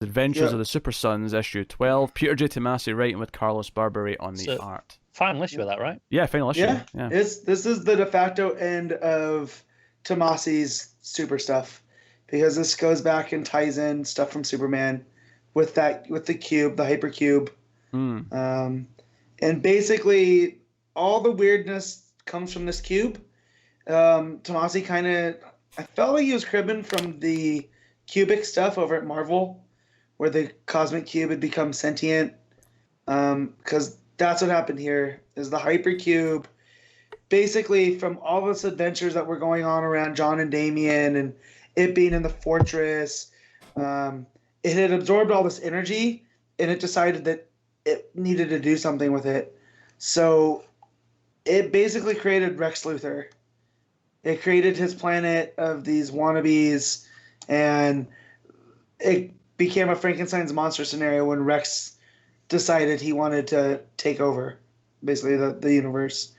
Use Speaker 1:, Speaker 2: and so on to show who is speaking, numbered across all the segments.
Speaker 1: Adventures of the Super Sons, issue 12. Peter J. Tomasi writing with Carlos Barbary on the art.
Speaker 2: Final issue of that, right?
Speaker 1: Yeah, final issue. Yeah.
Speaker 3: This is the de facto end of Tomasi's Super stuff, because this goes back and ties in stuff from Superman with the cube, the hypercube. And basically all the weirdness comes from this cube. Tomasi I felt like he was cribbing from the cubic stuff over at Marvel, where the cosmic cube had become sentient, because that's what happened here. Is the hypercube basically, from all this adventures that were going on around John and Damian and it being in the fortress, it had absorbed all this energy, and it decided that it needed to do something with it. So it basically created Rex Luthor. It created his planet of these wannabes, and it became a Frankenstein's monster scenario when Rex decided he wanted to take over, basically, the universe.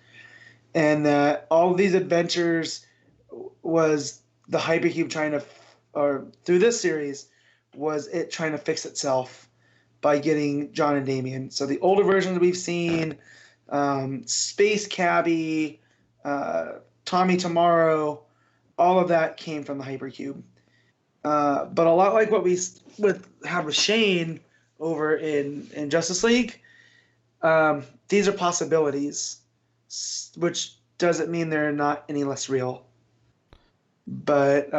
Speaker 3: And all of these adventures was the hypercube through this series, was it trying to fix itself by getting John and Damian. So the older versions we've seen, Space Cabbie, Tommy Tomorrow, all of that came from the hypercube. But a lot like what we have with Shane over in Justice League, these are possibilities, which doesn't mean they're not any less real. But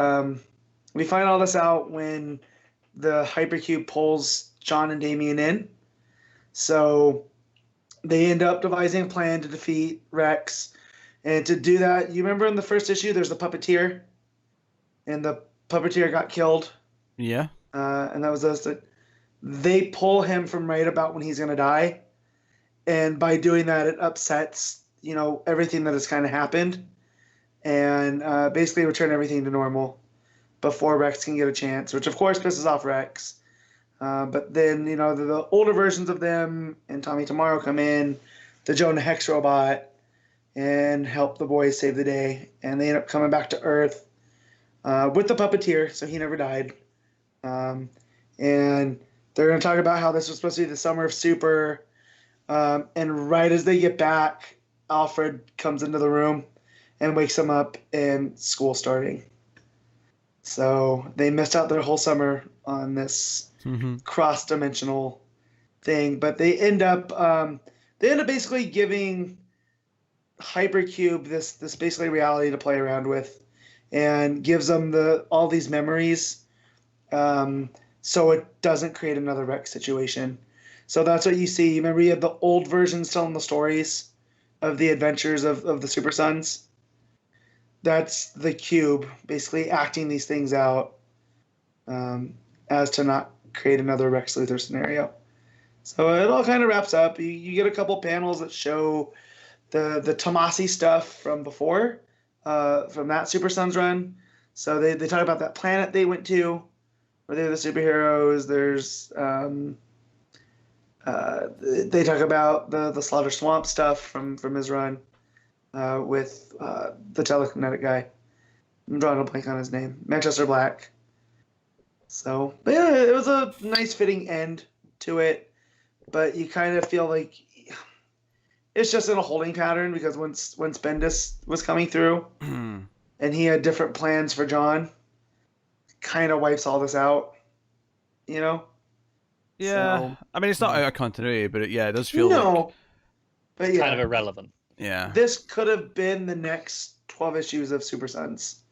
Speaker 3: we find all this out when the hypercube pulls John and Damian in. So they end up devising a plan to defeat Rex. And to do that, you remember in the first issue, there's the puppeteer, and the puppeteer got killed.
Speaker 1: Yeah.
Speaker 3: And that was us. They pull him from right about when he's going to die. And by doing that, it upsets, everything that has kind of happened. And basically return everything to normal before Rex can get a chance, which of course pisses off Rex. But then, the older versions of them and Tommy Tomorrow come in, the Jonah Hex robot, and help the boys save the day. And they end up coming back to Earth with the puppeteer, so he never died. And they're going to talk about how this was supposed to be the summer of Super. And right as they get back, Alfred comes into the room and wakes them up, and school starting. So they missed out their whole summer on this cross-dimensional thing. But they end up basically giving Hypercube this basically reality to play around with, and gives them all these memories, so it doesn't create another Rex situation. So that's what you see. Remember, you have the old versions telling the stories of the adventures of the Super Sons. That's the cube basically acting these things out, as to not create another Rex Luthor scenario. So it all kind of wraps up. You get a couple panels that show the Tomasi stuff from before, from that Super Sons run. So they talk about that planet they went to, where they're the superheroes. There's they talk about the Slaughter Swamp stuff from his run, with the telekinetic guy. I'm drawing a blank on his name. Manchester Black. So, but yeah, it was a nice fitting end to it. But you kind of feel like it's just in a holding pattern, because when Bendis was coming through and he had different plans for John, kind of wipes all this out, Yeah.
Speaker 1: So, I mean, it's not out of continuity, but it does feel like...
Speaker 3: But
Speaker 2: it's kind of irrelevant.
Speaker 1: Yeah.
Speaker 3: This could have been the next 12 issues of Super Sons,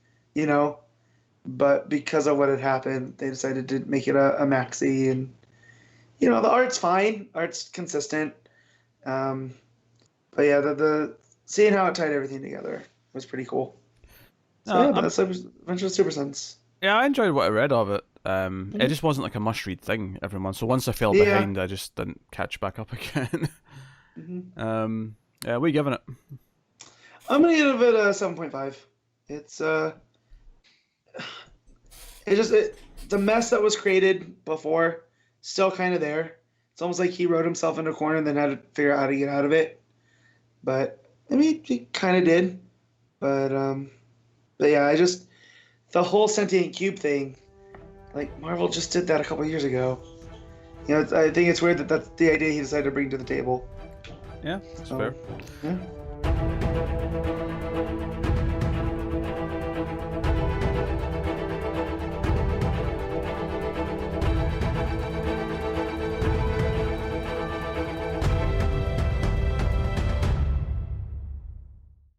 Speaker 3: But because of what had happened, they decided to make it a maxi, and the art's fine, art's consistent. But yeah, the seeing how it tied everything together was pretty cool. So that's Adventure of Super Sons.
Speaker 1: Yeah, I enjoyed what I read of it. It just wasn't like a must-read thing every month. So once I fell behind, I just didn't catch back up again. What are you giving it?
Speaker 3: I'm gonna give it a 7.5. It's the mess that was created before, still kind of there. It's almost like he wrote himself into a corner and then had to figure out how to get out of it. But I mean, he kind of did. But yeah, the whole sentient cube thing Like, Marvel just did that a couple years ago. You know, I think it's weird that that's the idea he decided to bring to the table.
Speaker 1: Yeah, that's fair.
Speaker 3: Yeah.